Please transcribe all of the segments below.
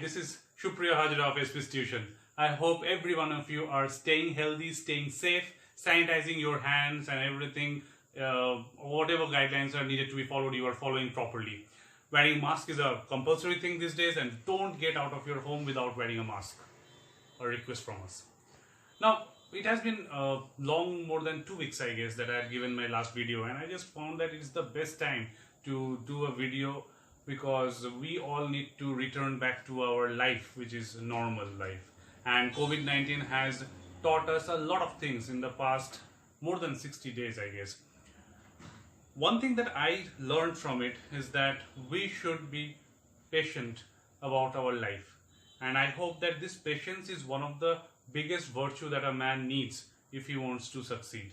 this is Shupriya Hajra of SP Tuition. I hope every one of you are staying healthy, staying safe, sanitizing your hands and everything. Whatever guidelines are needed to be followed, you are following properly. Wearing mask is a compulsory thing these days, and don't get out of your home without wearing a mask. A request from us. Now, it has been long, more than 2 weeks, I guess, that I had given my last video, and I just found that it's the best time to do a video because we all need to return back to our life, which is normal life. And COVID-19 has taught us a lot of things in the past more than 60 days, I guess. One thing that I learned from it is that we should be patient about our life. And I hope that this patience is one of the biggest virtue that a man needs if he wants to succeed.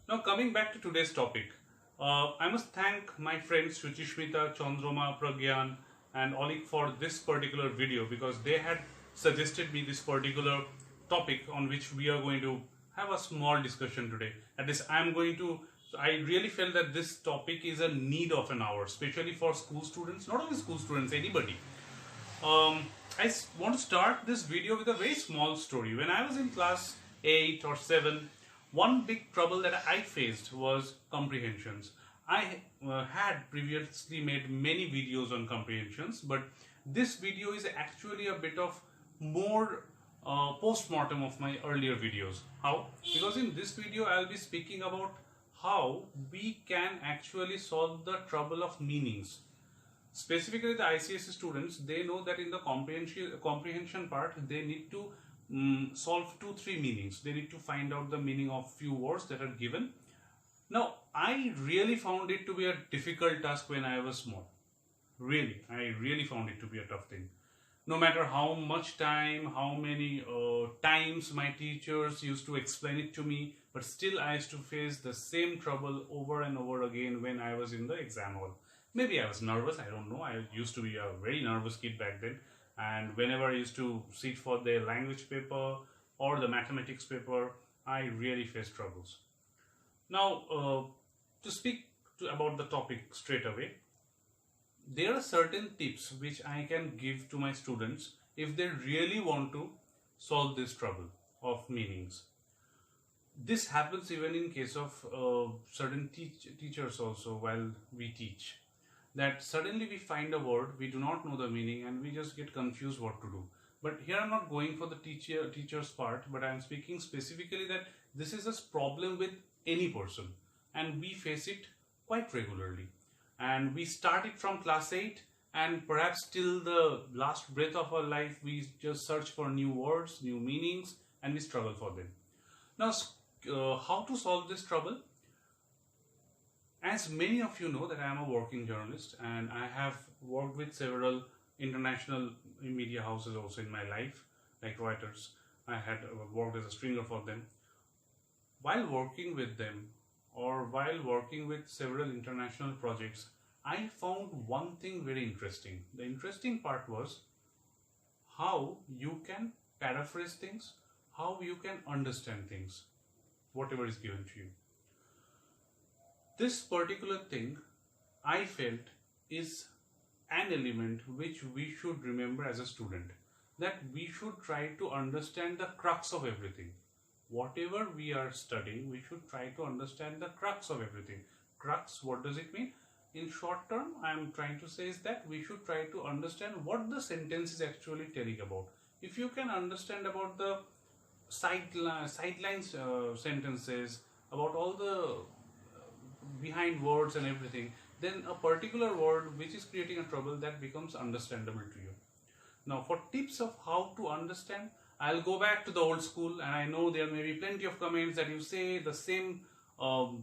Now, coming back to today's topic, I must thank my friends Shuchishmita, Chandroma, Pragyan and Olik for this particular video because they had suggested me this particular topic on which we are going to have a small discussion today. At least I really felt that this topic is a need of an hour, especially for school students, not only school students, anybody. I want to start this video with a very small story. When I was in class 8 or 7, one big trouble that I faced was comprehensions. I had previously made many videos on comprehensions, but this video is actually a bit of more post-mortem of my earlier videos. How? Because in this video I'll be speaking about how we can actually solve the trouble of meanings. Specifically the ICSE students, they know that in the comprehension part, they need to solve 2-3 meanings. They need to find out the meaning of few words that are given. Now, I really found it to be a difficult task when I was small. Really, I really found it to be a tough thing. No matter how much time, how many times my teachers used to explain it to me, but still I used to face the same trouble over and over again when I was in the exam hall. Maybe I was nervous, I don't know. I used to be a very nervous kid back then. And whenever I used to sit for the language paper or the mathematics paper, I really faced troubles. Now, to speak about the topic straight away, there are certain tips which I can give to my students if they really want to solve this trouble of meanings. This happens even in case of certain teachers also while we teach. That suddenly we find a word, we do not know the meaning and we just get confused what to do. But here I'm not going for the teacher's part, but I'm speaking specifically that this is a problem with any person and we face it quite regularly. And we start it from class 8 and perhaps till the last breath of our life we just search for new words, new meanings and we struggle for them. Now, how to solve this trouble? As many of you know that I am a working journalist and I have worked with several international media houses also in my life, like Reuters. I had worked as a stringer for them. While working with them or while working with several international projects, I found one thing very interesting. The interesting part was how you can paraphrase things, how you can understand things, whatever is given to you. This particular thing, I felt, is an element which we should remember as a student. That we should try to understand the crux of everything. Whatever we are studying, we should try to understand the crux of everything. Crux, what does it mean? In short term, I am trying to say is that we should try to understand what the sentence is actually telling about. If you can understand about the sidelines sentences, about all the behind words and everything, then a particular word which is creating a trouble, that becomes understandable to you. Now, for tips of how to understand, I'll go back to the old school, and I know there may be plenty of comments that you say the same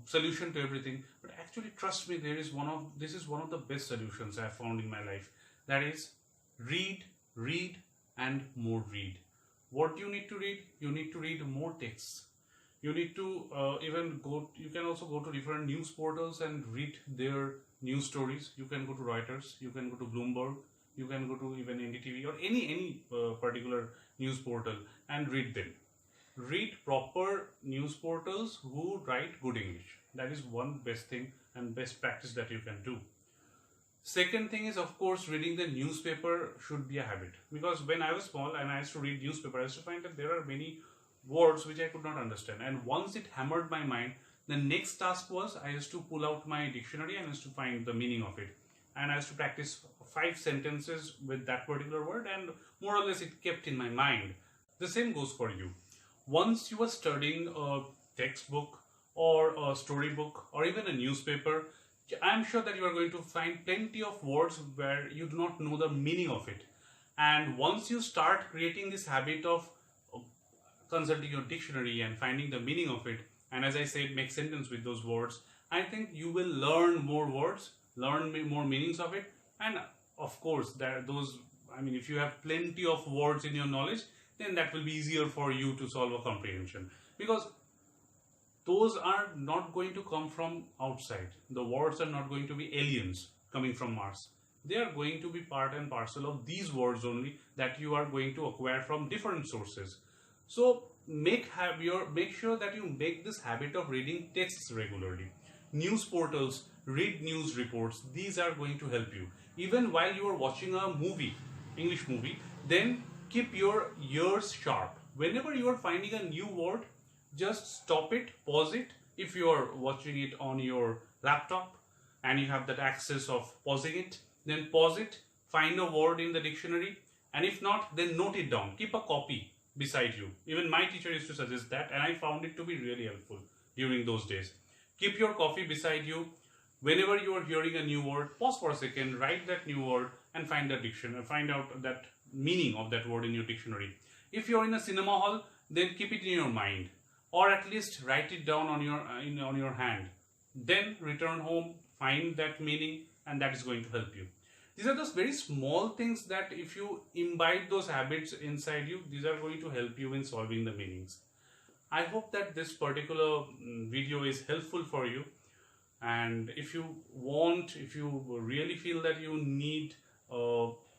solution to everything, but actually trust me, this is one of the best solutions I have found in my life. That is, read and more read. What do you need to read? You need to read more texts. You need to you can also go to different news portals and read their news stories. You can go to Reuters, you can go to Bloomberg, you can go to even NDTV or any particular news portal and read them. Read proper news portals who write good English. That is one best thing and best practice that you can do. Second thing is, of course, reading the newspaper should be a habit, because when I was small and I used to read newspaper, I used to find that there are many words which I could not understand, and once it hammered my mind, the next task was I used to pull out my dictionary and I used to find the meaning of it, and I used to practice 5 sentences with that particular word, and more or less it kept in my mind. The same goes for you. Once you are studying a textbook or a storybook or even a newspaper, I'm sure that you are going to find plenty of words where you do not know the meaning of it. And once you start creating this habit of consulting your dictionary and finding the meaning of it, and as I said, make sentence with those words, I think you will learn more words, learn more meanings of it, and of course, if you have plenty of words in your knowledge, then that will be easier for you to solve a comprehension, because those are not going to come from outside. The words are not going to be aliens coming from Mars. They are going to be part and parcel of these words only that you are going to acquire from different sources. So make sure that you make this habit of reading texts regularly. News portals, read news reports. These are going to help you. Even while you are watching a movie, English movie, then keep your ears sharp. Whenever you are finding a new word, just stop it, pause it. If you are watching it on your laptop and you have that access of pausing it, then pause it, find a word in the dictionary, and if not, then note it down. Keep a copy beside you. Even my teacher used to suggest that, and I found it to be really helpful during those days. Keep your coffee beside you. Whenever you are hearing a new word, pause for a second, write that new word, and find the dictionary, find out that meaning of that word in your dictionary. If you're in a cinema hall, then keep it in your mind, or at least write it down on your hand. Then return home, find that meaning, and that is going to help you. These are those very small things that if you imbibe those habits inside you, these are going to help you in solving the meanings. I hope that this particular video is helpful for you. And if you really feel that you need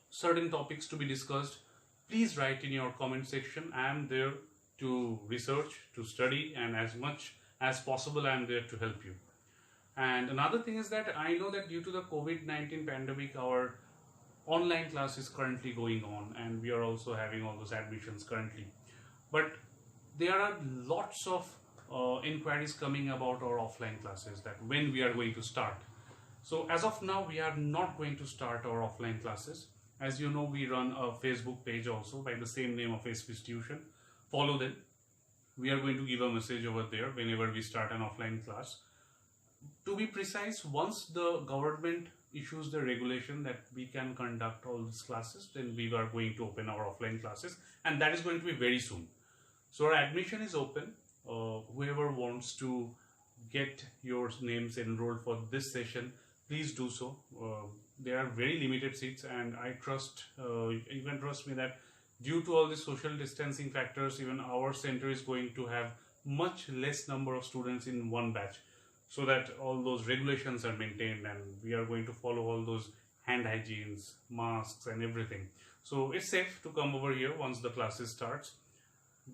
certain topics to be discussed, please write in your comment section. I am there to research, to study, and as much as possible I am there to help you. And another thing is that I know that due to the COVID-19 pandemic, our online class is currently going on, and we are also having all those admissions currently. But there are lots of inquiries coming about our offline classes, that when we are going to start. So as of now, we are not going to start our offline classes. As you know, we run a Facebook page also by the same name of SPS Tuition. Follow them. We are going to give a message over there whenever we start an offline class. To be precise, once the government issues the regulation that we can conduct all these classes, then we are going to open our offline classes, and that is going to be very soon. So our admission is open. Whoever wants to get your names enrolled for this session, please do so. There are very limited seats, and I trust, you can trust me that due to all the social distancing factors, even our center is going to have much less number of students in one batch, so that all those regulations are maintained, and we are going to follow all those hand hygienes, masks, and everything. So it's safe to come over here once the classes starts.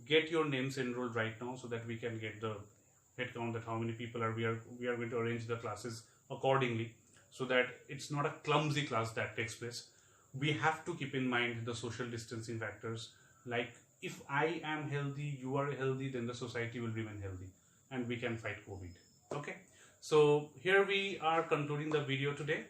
Get your names enrolled right now so that we can get the head count, that how many people are. We are going to arrange the classes accordingly, so that it's not a clumsy class that takes place. We have to keep in mind the social distancing factors. Like, if I am healthy, you are healthy, then the society will remain healthy, and we can fight COVID. Okay, so here we are concluding the video today.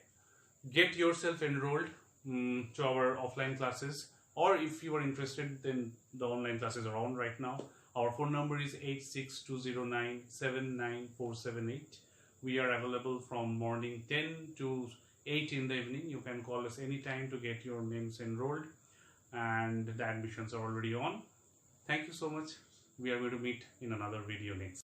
Get yourself enrolled to our offline classes, or if you are interested, then the online classes are on right now. Our phone number is 8620979478. We are available from morning 10 to 8 in the evening. You can call us anytime to get your names enrolled, and the admissions are already on. Thank you so much. We are going to meet in another video next.